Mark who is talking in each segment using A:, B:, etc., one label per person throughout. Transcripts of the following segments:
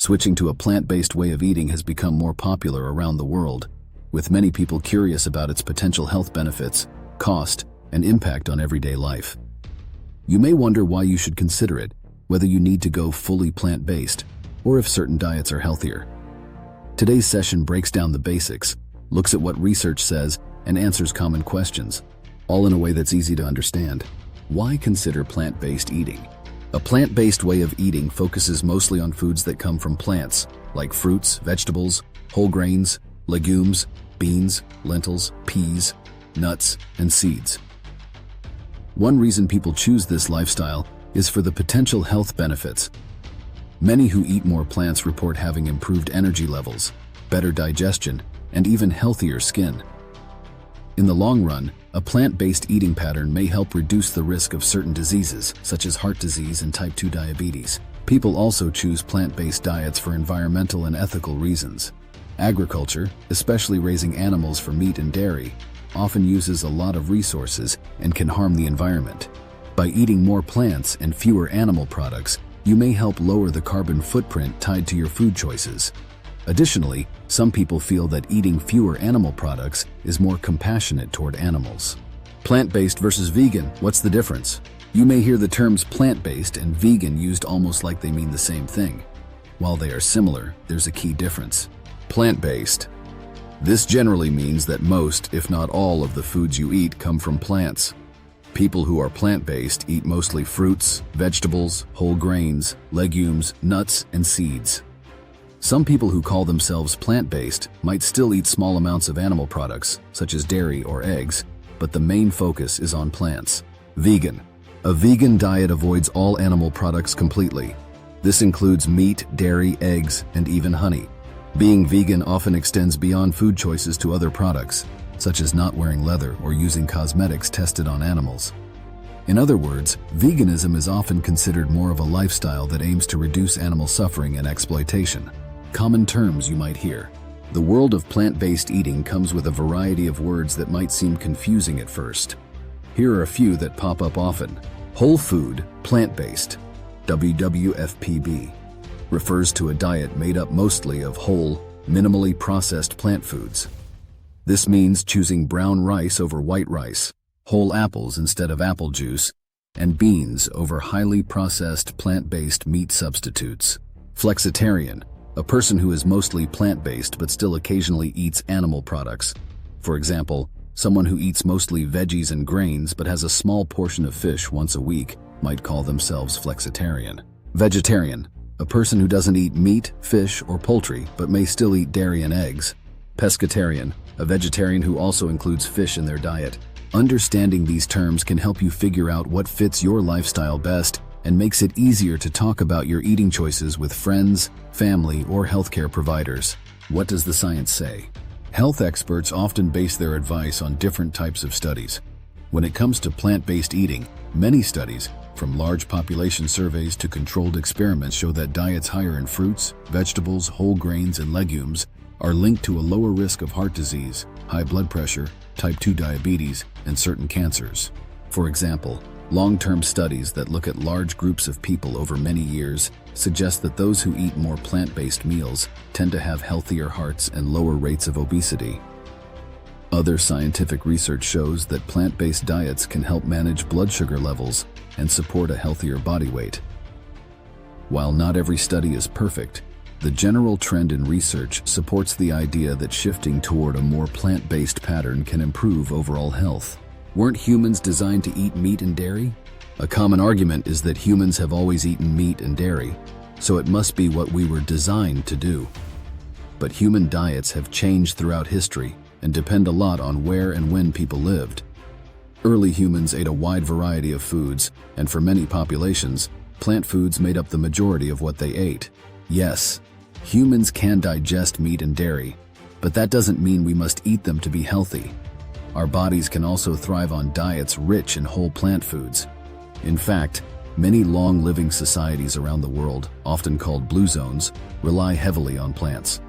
A: Switching to a plant-based way of eating has become more popular around the world, with many people curious about its potential health benefits, cost, and impact on everyday life. You may wonder why you should consider it, whether you need to go fully plant-based, or if certain diets are healthier. Today's session breaks down the basics, looks at what research says, and answers common questions, all in a way that's easy to understand. Why consider plant-based eating? A plant-based way of eating focuses mostly on foods that come from plants, like fruits, vegetables, whole grains, legumes, beans, lentils, peas, nuts, and seeds. One reason people choose this lifestyle is for the potential health benefits. Many who eat more plants report having improved energy levels, better digestion, and even healthier skin. In the long run, a plant-based eating pattern may help reduce the risk of certain diseases, such as heart disease and type 2 diabetes. People also choose plant-based diets for environmental and ethical reasons. Agriculture, especially raising animals for meat and dairy, often uses a lot of resources and can harm the environment. By eating more plants and fewer animal products, you may help lower the carbon footprint tied to your food choices. Additionally, some people feel that eating fewer animal products is more compassionate toward animals. Plant-based versus vegan, what's the difference? You may hear the terms plant-based and vegan used almost like they mean the same thing. While they are similar, there's a key difference. Plant-based. This generally means that most, if not all, of the foods you eat come from plants. People who are plant-based eat mostly fruits, vegetables, whole grains, legumes, nuts, and seeds. Some people who call themselves plant-based might still eat small amounts of animal products, such as dairy or eggs, but the main focus is on plants. Vegan. A vegan diet avoids all animal products completely. This includes meat, dairy, eggs, and even honey. Being vegan often extends beyond food choices to other products, such as not wearing leather or using cosmetics tested on animals. In other words, veganism is often considered more of a lifestyle that aims to reduce animal suffering and exploitation. Common terms you might hear. The world of plant-based eating comes with a variety of words that might seem confusing at first. Here are a few that pop up often. Whole food, plant-based, WWFPB, refers to a diet made up mostly of whole, minimally processed plant foods. This means choosing brown rice over white rice, whole apples instead of apple juice, and beans over highly processed plant-based meat substitutes. Flexitarian, a person who is mostly plant-based but still occasionally eats animal products. For example, someone who eats mostly veggies and grains but has a small portion of fish once a week might call themselves flexitarian. Vegetarian, a person who doesn't eat meat, fish, or poultry but may still eat dairy and eggs. Pescatarian, a vegetarian who also includes fish in their diet. Understanding these terms can help you figure out what fits your lifestyle best and makes it easier to talk about your eating choices with friends, family, or healthcare providers. What does the science say? Health experts often base their advice on different types of studies. When it comes to plant-based eating, many studies, from large population surveys to controlled experiments, show that diets higher in fruits, vegetables, whole grains, and legumes are linked to a lower risk of heart disease, high blood pressure, type 2 diabetes, and certain cancers. For example, long-term studies that look at large groups of people over many years suggest that those who eat more plant-based meals tend to have healthier hearts and lower rates of obesity. Other scientific research shows that plant-based diets can help manage blood sugar levels and support a healthier body weight. While not every study is perfect, the general trend in research supports the idea that shifting toward a more plant-based pattern can improve overall health. Weren't humans designed to eat meat and dairy? A common argument is that humans have always eaten meat and dairy, so it must be what we were designed to do. But human diets have changed throughout history and depend a lot on where and when people lived. Early humans ate a wide variety of foods, and for many populations, plant foods made up the majority of what they ate. Yes, humans can digest meat and dairy, but that doesn't mean we must eat them to be healthy. Our bodies can also thrive on diets rich in whole plant foods. In fact, many long-living societies around the world, often called blue zones, rely heavily on plants.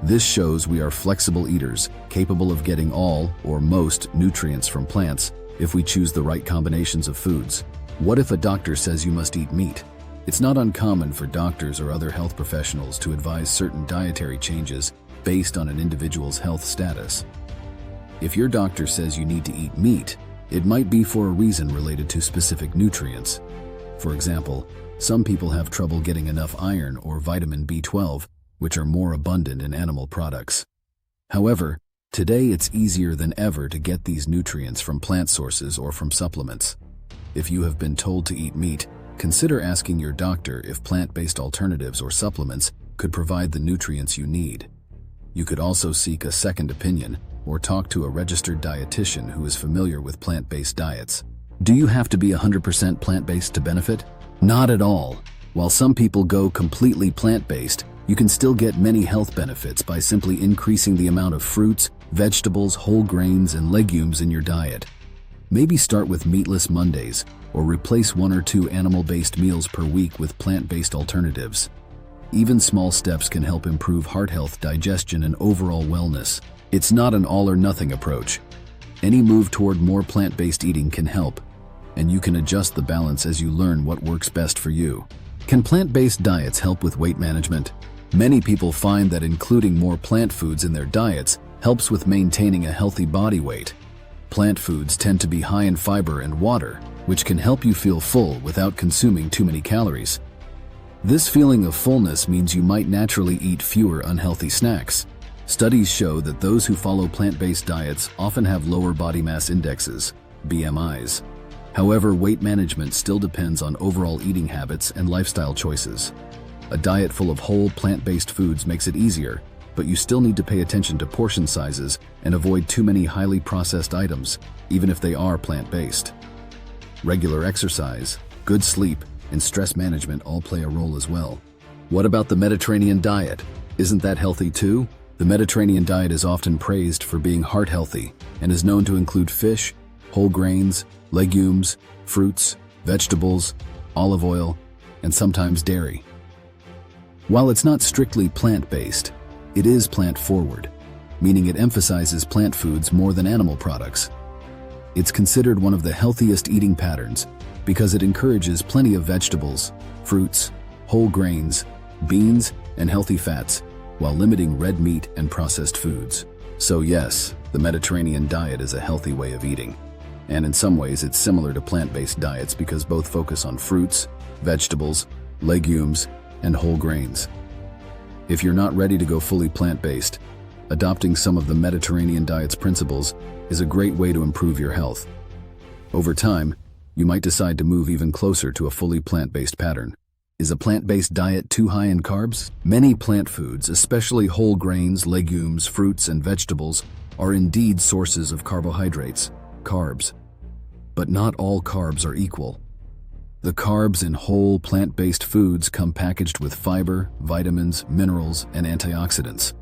A: This shows we are flexible eaters, capable of getting all or most nutrients from plants if we choose the right combinations of foods. What if a doctor says you must eat meat? It's not uncommon for doctors or other health professionals to advise certain dietary changes based on an individual's health status. If your doctor says you need to eat meat, it might be for a reason related to specific nutrients. For example, some people have trouble getting enough iron or vitamin B12, which are more abundant in animal products. However, today it's easier than ever to get these nutrients from plant sources or from supplements. If you have been told to eat meat, consider asking your doctor if plant-based alternatives or supplements could provide the nutrients you need. You could also seek a second opinion or talk to a registered dietitian who is familiar with plant-based diets. Do you have to be 100% plant-based to benefit? Not at all. While some people go completely plant-based, you can still get many health benefits by simply increasing the amount of fruits, vegetables, whole grains, and legumes in your diet. Maybe start with Meatless Mondays, or replace 1 or 2 animal-based meals per week with plant-based alternatives. Even small steps can help improve heart health, digestion, and overall wellness. It's not an all-or-nothing approach. Any move toward more plant-based eating can help, and you can adjust the balance as you learn what works best for you. Can plant-based diets help with weight management? Many people find that including more plant foods in their diets helps with maintaining a healthy body weight. Plant foods tend to be high in fiber and water, which can help you feel full without consuming too many calories. This feeling of fullness means you might naturally eat fewer unhealthy snacks. Studies show that those who follow plant-based diets often have lower body mass indexes, BMIs. However, weight management still depends on overall eating habits and lifestyle choices. A diet full of whole plant-based foods makes it easier, but you still need to pay attention to portion sizes and avoid too many highly processed items, even if they are plant-based. Regular exercise, good sleep, and stress management all play a role as well. What about the Mediterranean diet? Isn't that healthy too? The Mediterranean diet is often praised for being heart healthy and is known to include fish, whole grains, legumes, fruits, vegetables, olive oil, and sometimes dairy. While it's not strictly plant-based, it is plant-forward, meaning it emphasizes plant foods more than animal products. It's considered one of the healthiest eating patterns because it encourages plenty of vegetables, fruits, whole grains, beans, and healthy fats, while limiting red meat and processed foods. So yes, the Mediterranean diet is a healthy way of eating. And in some ways it's similar to plant-based diets because both focus on fruits, vegetables, legumes, and whole grains. If you're not ready to go fully plant-based, adopting some of the Mediterranean diet's principles is a great way to improve your health. Over time, you might decide to move even closer to a fully plant-based pattern. Is a plant-based diet too high in carbs? Many plant foods, especially whole grains, legumes, fruits, and vegetables, are indeed sources of carbohydrates, carbs. But not all carbs are equal. The carbs in whole plant-based foods come packaged with fiber, vitamins, minerals, and antioxidants.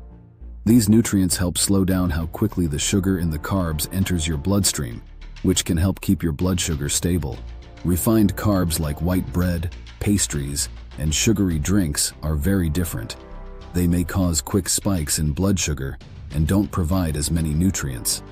A: These nutrients help slow down how quickly the sugar in the carbs enters your bloodstream, which can help keep your blood sugar stable. Refined carbs like white bread, pastries, and sugary drinks are very different. They may cause quick spikes in blood sugar and don't provide as many nutrients.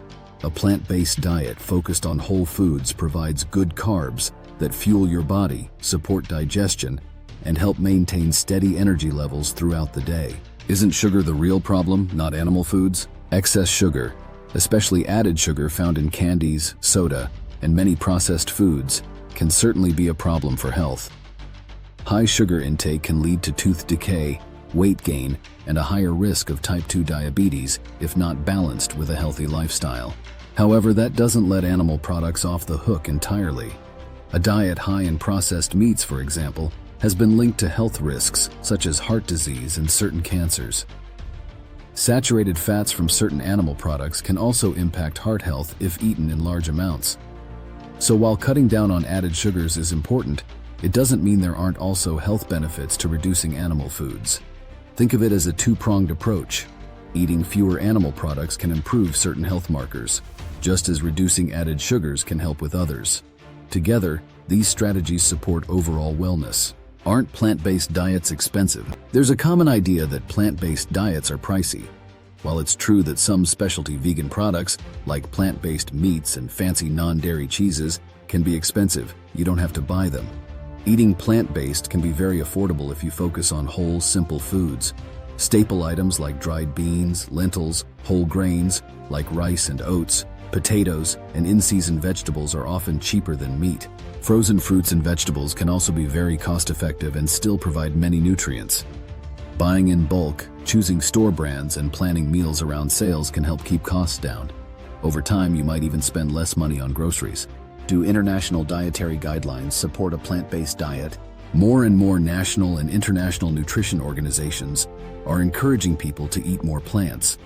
A: A plant-based diet focused on whole foods provides good carbs that fuel your body, support digestion, and help maintain steady energy levels throughout the day. Isn't sugar the real problem, not animal foods? Excess sugar, especially added sugar found in candies, soda, and many processed foods, can certainly be a problem for health. High sugar intake can lead to tooth decay, weight gain, and a higher risk of type 2 diabetes if not balanced with a healthy lifestyle. However, that doesn't let animal products off the hook entirely. A diet high in processed meats, for example, has been linked to health risks such as heart disease and certain cancers. Saturated fats from certain animal products can also impact heart health if eaten in large amounts. So while cutting down on added sugars is important, it doesn't mean there aren't also health benefits to reducing animal foods. Think of it as a two-pronged approach. Eating fewer animal products can improve certain health markers, just as reducing added sugars can help with others. Together, these strategies support overall wellness. Aren't plant-based diets expensive? There's a common idea that plant-based diets are pricey. While it's true that some specialty vegan products, like plant-based meats and fancy non-dairy cheeses, can be expensive, you don't have to buy them. Eating plant-based can be very affordable if you focus on whole, simple foods. Staple items like dried beans, lentils, whole grains like rice and oats, potatoes, and in-season vegetables are often cheaper than meat. Frozen fruits and vegetables can also be very cost-effective and still provide many nutrients. Buying in bulk, choosing store brands, and planning meals around sales can help keep costs down. Over time, you might even spend less money on groceries. Do international dietary guidelines support a plant-based diet? More and more national and international nutrition organizations are encouraging people to eat more plants.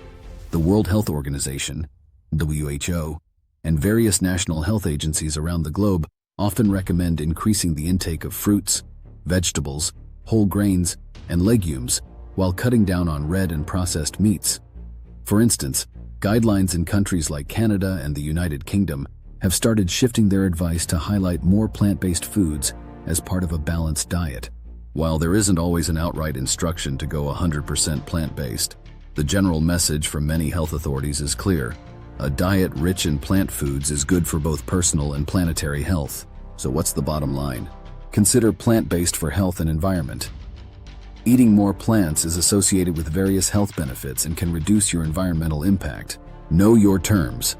A: The World Health Organization, WHO, and various national health agencies around the globe often recommend increasing the intake of fruits, vegetables, whole grains, and legumes while cutting down on red and processed meats. For instance, guidelines in countries like Canada and the United Kingdom have started shifting their advice to highlight more plant-based foods as part of a balanced diet. While there isn't always an outright instruction to go 100% plant-based, the general message from many health authorities is clear. A diet rich in plant foods is good for both personal and planetary health. So what's the bottom line? Consider plant-based for health and environment. Eating more plants is associated with various health benefits and can reduce your environmental impact. Know your terms.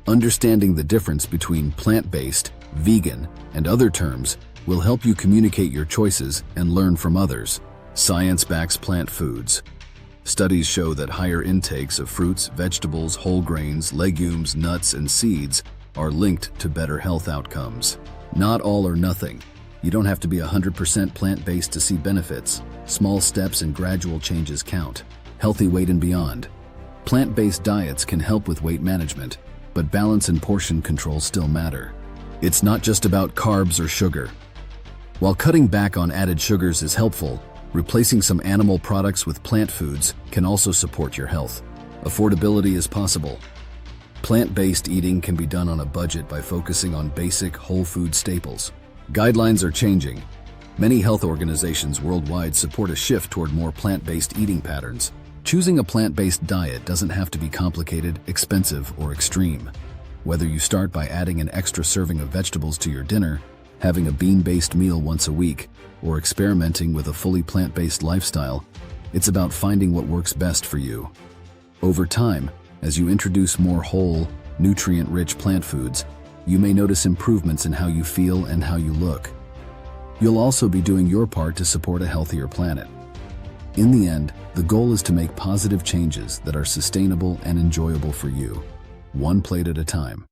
A: Understanding the difference between plant-based, vegan, and other terms will help you communicate your choices and learn from others. Science backs plant foods. Studies show that higher intakes of fruits, vegetables, whole grains, legumes, nuts, and seeds are linked to better health outcomes. Not all or nothing. You don't have to be 100% plant-based to see benefits. Small steps and gradual changes count. Healthy weight and beyond. Plant-based diets can help with weight management, but balance and portion control still matter. It's not just about carbs or sugar. While cutting back on added sugars is helpful, replacing some animal products with plant foods can also support your health. Affordability is possible. Plant-based eating can be done on a budget by focusing on basic whole food staples. Guidelines are changing. Many health organizations worldwide support a shift toward more plant-based eating patterns. Choosing a plant-based diet doesn't have to be complicated, expensive, or extreme. Whether you start by adding an extra serving of vegetables to your dinner, having a bean-based meal once a week, or experimenting with a fully plant-based lifestyle, it's about finding what works best for you. Over time, as you introduce more whole, nutrient-rich plant foods, you may notice improvements in how you feel and how you look. You'll also be doing your part to support a healthier planet. In the end, the goal is to make positive changes that are sustainable and enjoyable for you, one plate at a time.